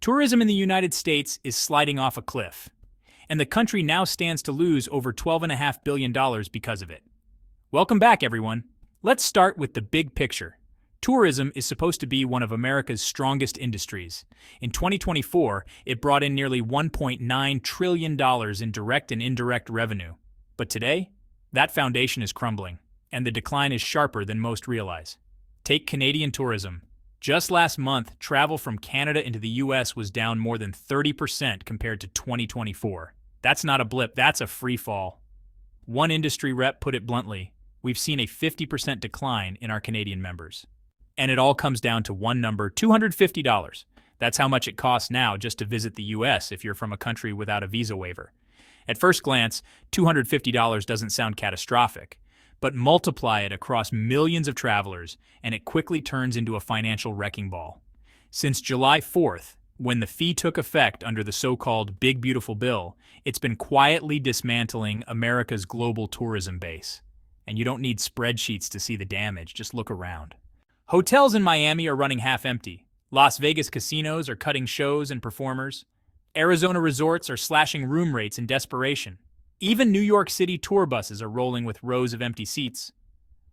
Tourism in the United States is sliding off a cliff, and the country now stands to lose over $12.5 billion because of it. Welcome back, everyone. Let's start with the big picture. Tourism is supposed to be one of America's strongest industries. In 2024, it brought in nearly $1.9 trillion in direct and indirect revenue. But today, that foundation is crumbling, and the decline is sharper than most realize. Take Canadian tourism. Just last month, travel from Canada into the US was down more than 30% compared to 2024. That's not a blip, that's a free fall. One industry rep put it bluntly, we've seen a 50% decline in our Canadian members. And it all comes down to one number, $250. That's how much it costs now just to visit the US if you're from a country without a visa waiver. At first glance, $250 doesn't sound catastrophic, but multiply it across millions of travelers, and it quickly turns into a financial wrecking ball. Since July 4th, when the fee took effect under the so-called Big Beautiful Bill, it's been quietly dismantling America's global tourism base. And you don't need spreadsheets to see the damage, just look around. Hotels in Miami are running half empty. Las Vegas casinos are cutting shows and performers. Arizona resorts are slashing room rates in desperation. Even New York City tour buses are rolling with rows of empty seats.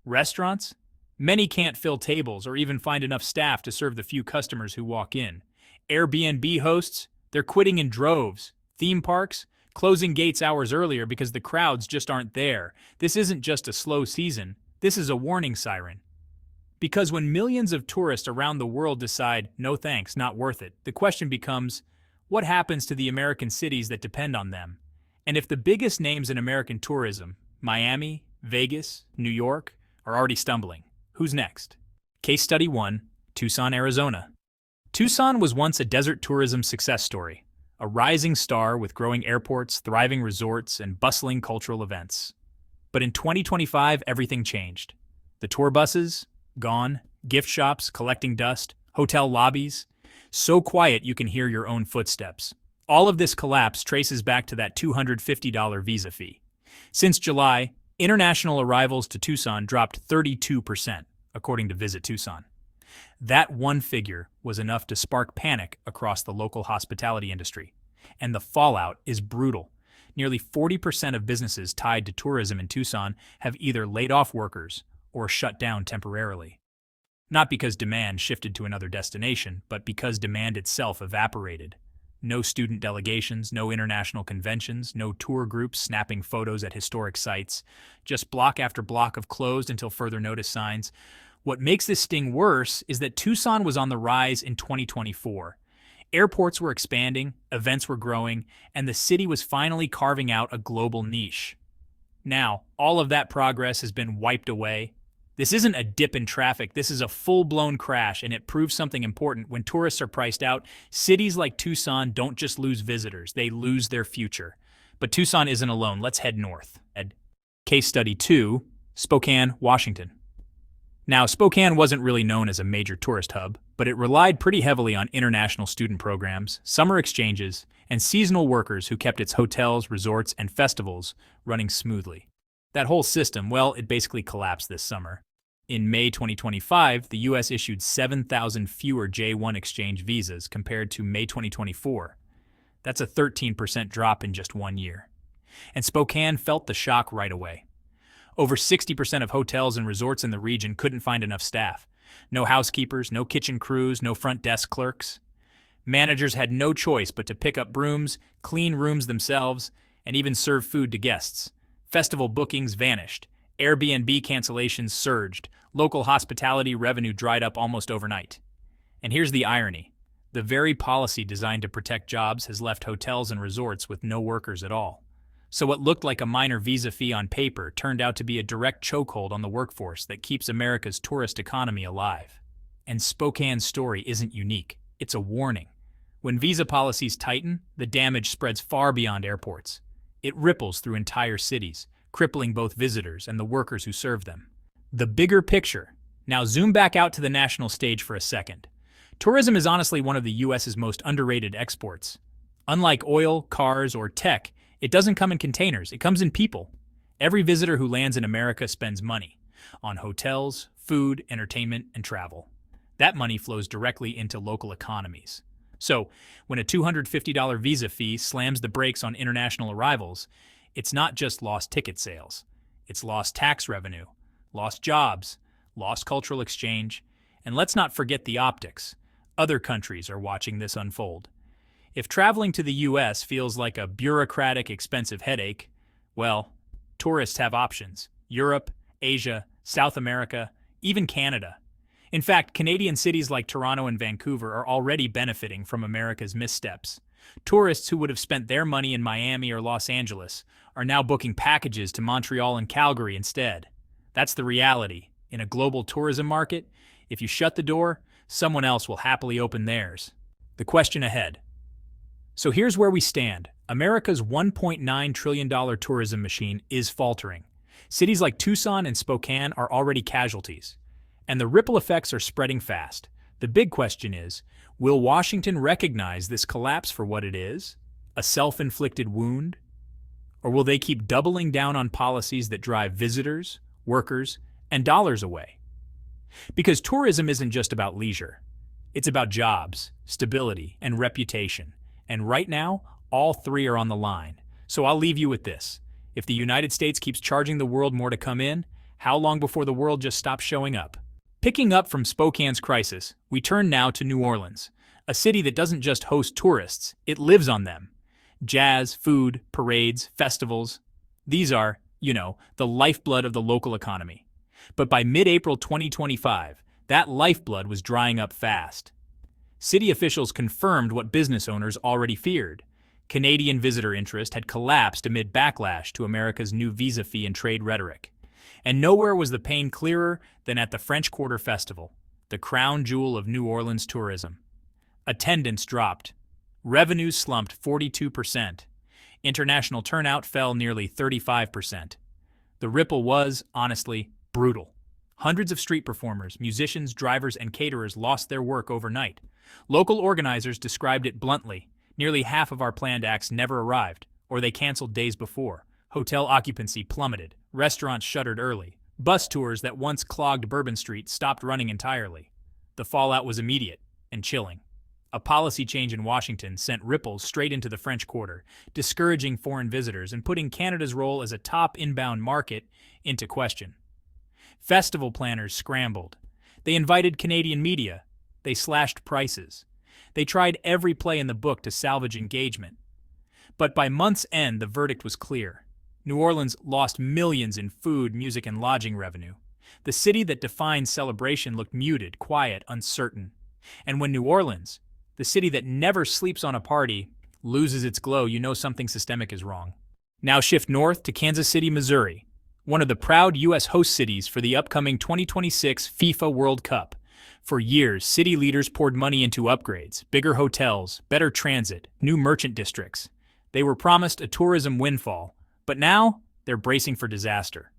Restaurants? Many can't fill tables or even find enough staff to serve the few customers who walk in. Airbnb hosts? They're quitting in droves. Theme parks? Closing gates hours earlier because the crowds just aren't there. This isn't just a slow season. This is a warning siren. Because when millions of tourists around the world decide, no thanks, not worth it, the question becomes, what happens to the American cities that depend on them? And if the biggest names in American tourism, Miami, Vegas, New York, are already stumbling, who's next? Case Study 1, Tucson, Arizona. Tucson was once a desert tourism success story, a rising star with growing airports, thriving resorts, and bustling cultural events. But in 2025, everything changed. The tour buses? Gone. Gift shops collecting dust. Hotel lobbies? So quiet you can hear your own footsteps. All of this collapse traces back to that $250 visa fee. Since July, international arrivals to Tucson dropped 32%, according to Visit Tucson. That one figure was enough to spark panic across the local hospitality industry. And the fallout is brutal. Nearly 40% of businesses tied to tourism in Tucson have either laid off workers or shut down temporarily. Not because demand shifted to another destination, but because demand itself evaporated. No student delegations, no international conventions, no tour groups snapping photos at historic sites, just block after block of closed until further notice signs. What makes this sting worse is that Tucson was on the rise in 2024. Airports were expanding, events were growing, and the city was finally carving out a global niche. Now, all of that progress has been wiped away. This isn't a dip in traffic, this is a full-blown crash, and it proves something important. When tourists are priced out, cities like Tucson don't just lose visitors, they lose their future. But Tucson isn't alone. Let's head north. Case Study 2, Spokane, Washington. Now, Spokane wasn't really known as a major tourist hub, but it relied pretty heavily on international student programs, summer exchanges, and seasonal workers who kept its hotels, resorts, and festivals running smoothly. That whole system, well, it basically collapsed this summer. In May 2025, the U.S. issued 7,000 fewer J-1 exchange visas compared to May 2024. That's a 13% drop in just 1 year. And Spokane felt the shock right away. Over 60% of hotels and resorts in the region couldn't find enough staff. No housekeepers, no kitchen crews, no front desk clerks. Managers had no choice but to pick up brooms, clean rooms themselves, and even serve food to guests. Festival bookings vanished. Airbnb cancellations surged. Local hospitality revenue dried up almost overnight. And here's the irony. The very policy designed to protect jobs has left hotels and resorts with no workers at all. So what looked like a minor visa fee on paper turned out to be a direct chokehold on the workforce that keeps America's tourist economy alive. And Spokane's story isn't unique. It's a warning. When visa policies tighten, the damage spreads far beyond airports. It ripples through entire cities, crippling both visitors and the workers who serve them. The bigger picture. Now zoom back out to the national stage for a second. Tourism is honestly one of the US's most underrated exports. Unlike oil, cars, or tech, it doesn't come in containers, it comes in people. Every visitor who lands in America spends money on hotels, food, entertainment, and travel. That money flows directly into local economies. So, when a $250 visa fee slams the brakes on international arrivals, it's not just lost ticket sales. It's lost tax revenue, lost jobs, lost cultural exchange, and let's not forget the optics. Other countries are watching this unfold. If traveling to the US feels like a bureaucratic, expensive headache, well, tourists have options. Europe, Asia, South America, even Canada. In fact, Canadian cities like Toronto and Vancouver are already benefiting from America's missteps. Tourists who would have spent their money in Miami or Los Angeles are now booking packages to Montreal and Calgary instead. That's the reality. In a global tourism market, if you shut the door, someone else will happily open theirs. The question ahead. So here's where we stand. America's $1.9 trillion tourism machine is faltering. Cities like Tucson and Spokane are already casualties. And the ripple effects are spreading fast. The big question is, will Washington recognize this collapse for what it is? A self-inflicted wound? Or will they keep doubling down on policies that drive visitors, workers, and dollars away? Because tourism isn't just about leisure. It's about jobs, stability, and reputation. And right now, all three are on the line. So I'll leave you with this. If the United States keeps charging the world more to come in, how long before the world just stops showing up? Picking up from Spokane's crisis, we turn now to New Orleans, a city that doesn't just host tourists, it lives on them. Jazz, food, parades, festivals. These are, the lifeblood of the local economy. But by mid-April 2025, that lifeblood was drying up fast. City officials confirmed what business owners already feared. Canadian visitor interest had collapsed amid backlash to America's new visa fee and trade rhetoric. And nowhere was the pain clearer than at the French Quarter Festival, the crown jewel of New Orleans tourism. Attendance dropped. Revenues slumped 42%. International turnout fell nearly 35%. The ripple was, honestly, brutal. Hundreds of street performers, musicians, drivers, and caterers lost their work overnight. Local organizers described it bluntly. Nearly half of our planned acts never arrived, or they canceled days before. Hotel occupancy plummeted. Restaurants shuttered early. Bus tours that once clogged Bourbon Street stopped running entirely. The fallout was immediate and chilling. A policy change in Washington sent ripples straight into the French Quarter, discouraging foreign visitors and putting Canada's role as a top inbound market into question. Festival planners scrambled. They invited Canadian media. They slashed prices. They tried every play in the book to salvage engagement. But by month's end, the verdict was clear. New Orleans lost millions in food, music, and lodging revenue. The city that defined celebration looked muted, quiet, uncertain. And when New Orleans, the city that never sleeps on a party, loses its glow, you know something systemic is wrong. Now shift north to Kansas City, Missouri, one of the proud U.S. host cities for the upcoming 2026 FIFA World Cup. For years, city leaders poured money into upgrades, bigger hotels, better transit, new merchant districts. They were promised a tourism windfall, but now they're bracing for disaster.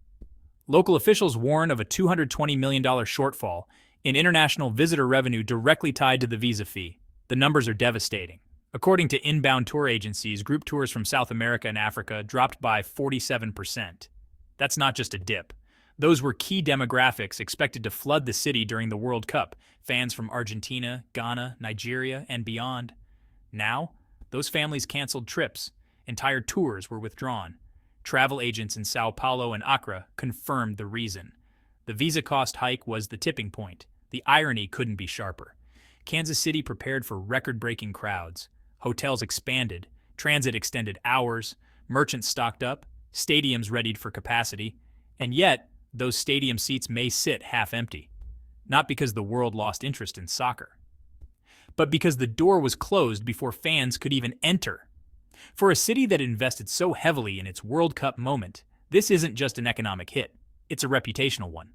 Local officials warn of a $220 million shortfall in international visitor revenue directly tied to the visa fee. The numbers are devastating. According to inbound tour agencies, group tours from South America and Africa dropped by 47%. That's not just a dip. Those were key demographics expected to flood the city during the World Cup, fans from Argentina, Ghana, Nigeria, and beyond. Now, those families canceled trips. Entire tours were withdrawn. Travel agents in Sao Paulo and Accra confirmed the reason. The visa cost hike was the tipping point. The irony couldn't be sharper. Kansas City prepared for record-breaking crowds. Hotels expanded, transit extended hours, merchants stocked up, stadiums readied for capacity, and yet, those stadium seats may sit half empty. Not because the world lost interest in soccer, but because the door was closed before fans could even enter. For a city that invested so heavily in its World Cup moment, this isn't just an economic hit, it's a reputational one.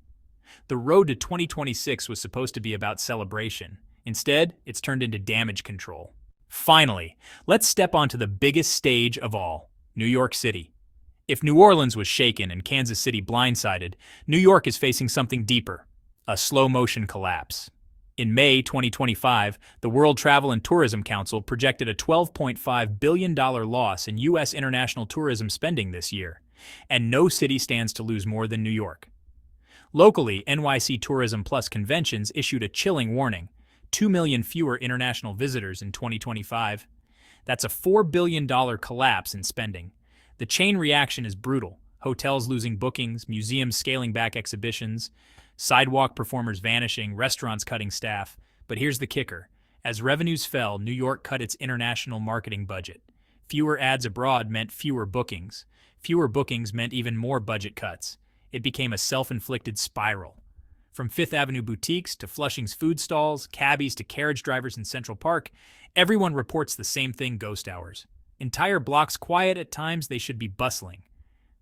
The road to 2026 was supposed to be about celebration. Instead, it's turned into damage control. Finally, let's step onto the biggest stage of all, New York City. If New Orleans was shaken and Kansas City blindsided, New York is facing something deeper, a slow-motion collapse. In May 2025, the World Travel and Tourism Council projected a $12.5 billion loss in U.S. international tourism spending this year, and no city stands to lose more than New York. Locally, NYC Tourism Plus Conventions issued a chilling warning. 2 million fewer international visitors in 2025. That's a $4 billion collapse in spending. The chain reaction is brutal. Hotels losing bookings, museums scaling back exhibitions, sidewalk performers vanishing, restaurants cutting staff. But here's the kicker. As revenues fell, New York cut its international marketing budget. Fewer ads abroad meant fewer bookings. Fewer bookings meant even more budget cuts. It became a self-inflicted spiral. From Fifth Avenue boutiques to Flushing's food stalls, cabbies to carriage drivers in Central Park, everyone reports the same thing: ghost hours. Entire blocks quiet at times they should be bustling.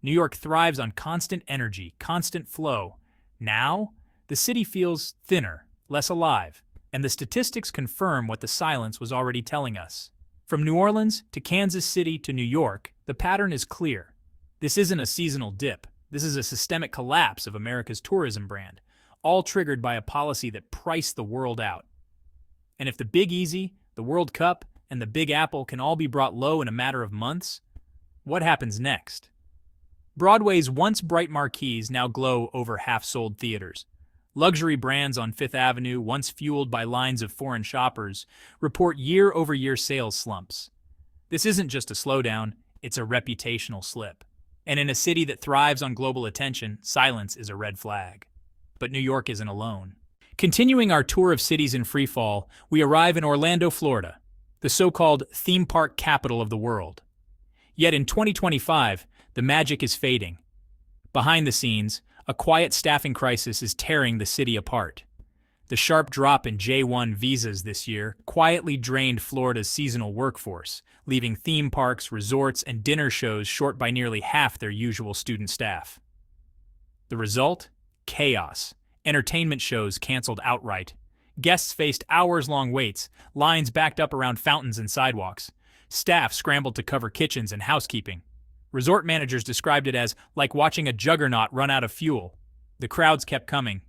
New York thrives on constant energy, constant flow. Now, the city feels thinner, less alive, and the statistics confirm what the silence was already telling us. From New Orleans to Kansas City to New York, the pattern is clear. This isn't a seasonal dip. This is a systemic collapse of America's tourism brand, all triggered by a policy that priced the world out. And if the Big Easy, the World Cup, and the Big Apple can all be brought low in a matter of months, what happens next? Broadway's once bright marquees now glow over half-sold theaters. Luxury brands on Fifth Avenue, once fueled by lines of foreign shoppers, report year-over-year sales slumps. This isn't just a slowdown, it's a reputational slip. And in a city that thrives on global attention, silence is a red flag. But New York isn't alone. Continuing our tour of cities in freefall, we arrive in Orlando, Florida, the so-called theme park capital of the world. Yet in 2025, the magic is fading. Behind the scenes, a quiet staffing crisis is tearing the city apart. The sharp drop in J-1 visas this year quietly drained Florida's seasonal workforce, leaving theme parks, resorts, and dinner shows short by nearly half their usual student staff. The result? Chaos. Entertainment shows canceled outright. Guests faced hours-long waits, lines backed up around fountains and sidewalks. Staff scrambled to cover kitchens and housekeeping. Resort managers described it as like watching a juggernaut run out of fuel. The crowds kept coming,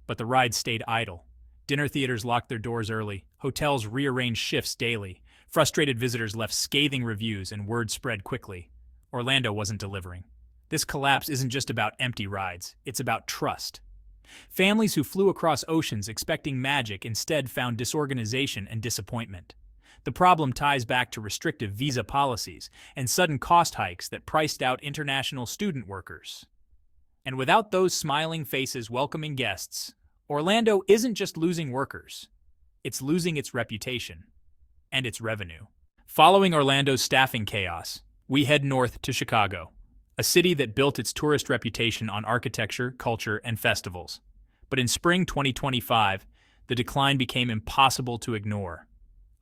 but the rides stayed idle. Dinner theaters locked their doors early. Hotels rearranged shifts daily. Frustrated visitors left scathing reviews, and word spread quickly. Orlando wasn't delivering. This collapse isn't just about empty rides. It's about trust. Families who flew across oceans expecting magic instead found disorganization and disappointment. The problem ties back to restrictive visa policies and sudden cost hikes that priced out international student workers. And without those smiling faces welcoming guests, Orlando isn't just losing workers. It's losing its reputation and its revenue. Following Orlando's staffing chaos, we head north to Chicago, a city that built its tourist reputation on architecture, culture, and festivals. But in spring 2025, the decline became impossible to ignore.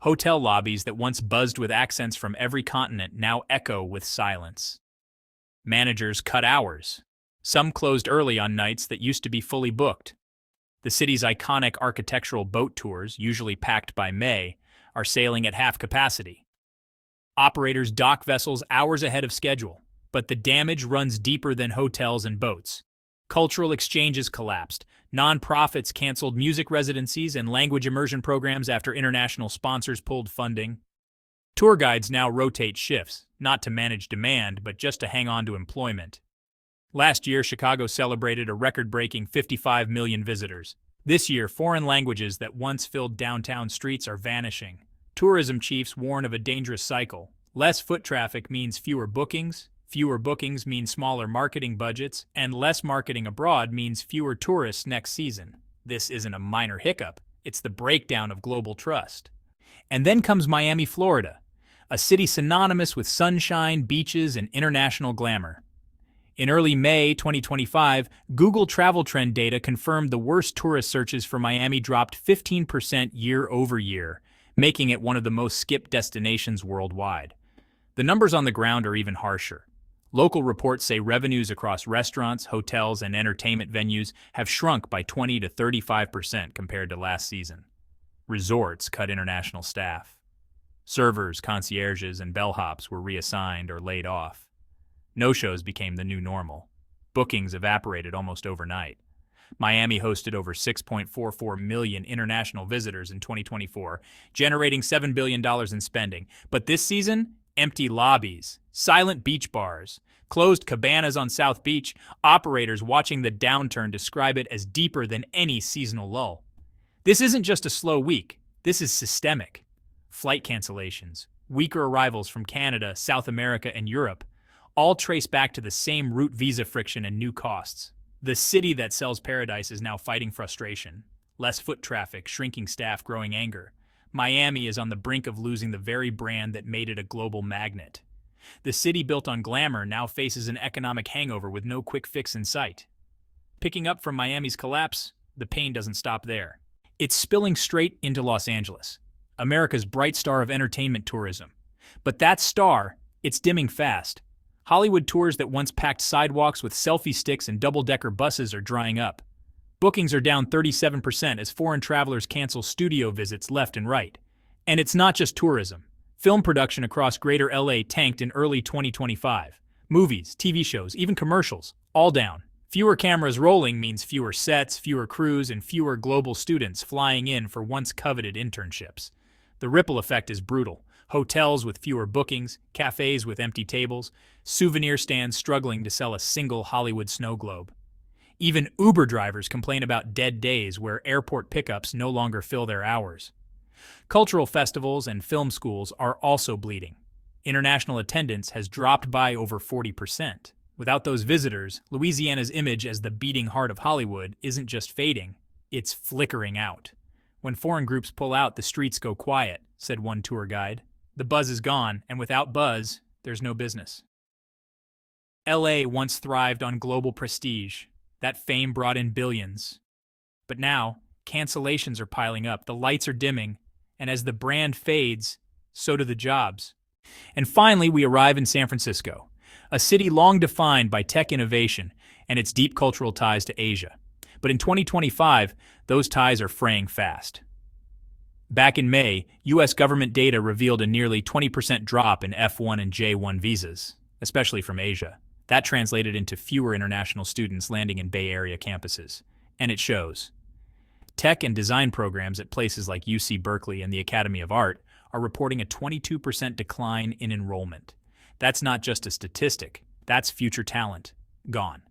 Hotel lobbies that once buzzed with accents from every continent now echo with silence. Managers cut hours. Some closed early on nights that used to be fully booked. The city's iconic architectural boat tours, usually packed by May, are sailing at half capacity. Operators dock vessels hours ahead of schedule, but the damage runs deeper than hotels and boats. Cultural exchanges collapsed. Nonprofits canceled music residencies and language immersion programs after international sponsors pulled funding. Tour guides now rotate shifts, not to manage demand, but just to hang on to employment. Last year, Chicago celebrated a record-breaking 55 million visitors. This year, foreign languages that once filled downtown streets are vanishing. Tourism chiefs warn of a dangerous cycle. Less foot traffic means fewer bookings. Fewer bookings mean smaller marketing budgets, and less marketing abroad means fewer tourists next season. This isn't a minor hiccup, it's the breakdown of global trust. And then comes Miami, Florida, a city synonymous with sunshine, beaches, and international glamour. In early May 2025, Google travel trend data confirmed the worst tourist searches for Miami dropped 15% year over year, making it one of the most skipped destinations worldwide. The numbers on the ground are even harsher. Local reports say revenues across restaurants, hotels, and entertainment venues have shrunk by 20 to 35% compared to last season. Resorts cut international staff. Servers, concierges, and bellhops were reassigned or laid off. No-shows became the new normal. Bookings evaporated almost overnight. Miami hosted over 6.44 million international visitors in 2024, generating $7 billion in spending. But this season, empty lobbies, silent beach bars, closed cabanas on South Beach. Operators watching the downturn describe it as deeper than any seasonal lull. This isn't just a slow week, This is systemic. Flight cancellations, weaker arrivals from Canada, South America, and Europe all trace back to the same route visa friction and new costs. The city that sells paradise is now fighting frustration. Less foot traffic, shrinking staff, growing anger. Miami is on the brink of losing the very brand that made it a global magnet. The city built on glamour now faces an economic hangover with no quick fix in sight. Picking up from Miami's collapse, the pain doesn't stop there. It's spilling straight into Los Angeles, America's bright star of entertainment tourism. But that star, it's dimming fast. Hollywood tours that once packed sidewalks with selfie sticks and double-decker buses are drying up. Bookings are down 37% as foreign travelers cancel studio visits left and right. And it's not just tourism. Film production across Greater LA tanked in early 2025. Movies, TV shows, even commercials, all down. Fewer cameras rolling means fewer sets, fewer crews, and fewer global students flying in for once coveted internships. The ripple effect is brutal. Hotels with fewer bookings, cafes with empty tables, souvenir stands struggling to sell a single Hollywood snow globe. Even Uber drivers complain about dead days where airport pickups no longer fill their hours. Cultural festivals and film schools are also bleeding. International attendance has dropped by over 40%. Without those visitors, Louisiana's image as the beating heart of Hollywood isn't just fading, it's flickering out. When foreign groups pull out, the streets go quiet, said one tour guide. The buzz is gone, and without buzz, there's no business. LA once thrived on global prestige. That fame brought in billions. But now, cancellations are piling up, the lights are dimming, and as the brand fades, so do the jobs. And finally, we arrive in San Francisco, a city long defined by tech innovation and its deep cultural ties to Asia. But in 2025, those ties are fraying fast. Back in May, U.S. government data revealed a nearly 20% drop in F1 and J1 visas, especially from Asia. That translated into fewer international students landing in Bay Area campuses. And it shows. Tech and design programs at places like UC Berkeley and the Academy of Art are reporting a 22% decline in enrollment. That's not just a statistic, that's future talent, gone.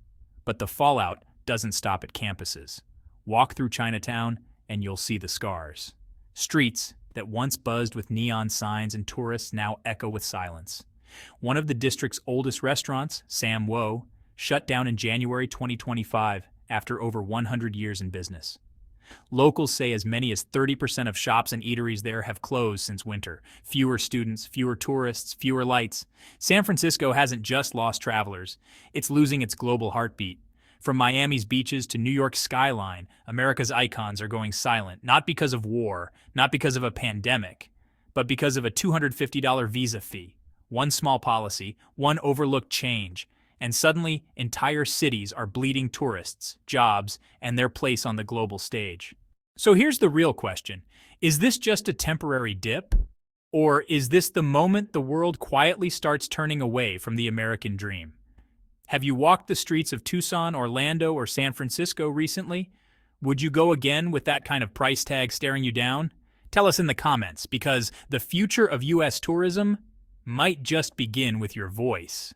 But the fallout doesn't stop at campuses. Walk through Chinatown and you'll see the scars. Streets that once buzzed with neon signs and tourists now echo with silence. One of the district's oldest restaurants, Sam Wo, shut down in January 2025 after over 100 years in business. Locals say as many as 30% of shops and eateries there have closed since winter. Fewer students, fewer tourists, fewer lights. San Francisco hasn't just lost travelers, it's losing its global heartbeat. From Miami's beaches to New York's skyline, America's icons are going silent, not because of war, not because of a pandemic, but because of a $250 visa fee. One small policy, one overlooked change, and suddenly entire cities are bleeding tourists, jobs, and their place on the global stage. So here's the real question. Is this just a temporary dip? Or is this the moment the world quietly starts turning away from the American dream? Have you walked the streets of Tucson, Orlando, or San Francisco recently? Would you go again with that kind of price tag staring you down? Tell us in the comments, because the future of U.S. tourism might just begin with your voice.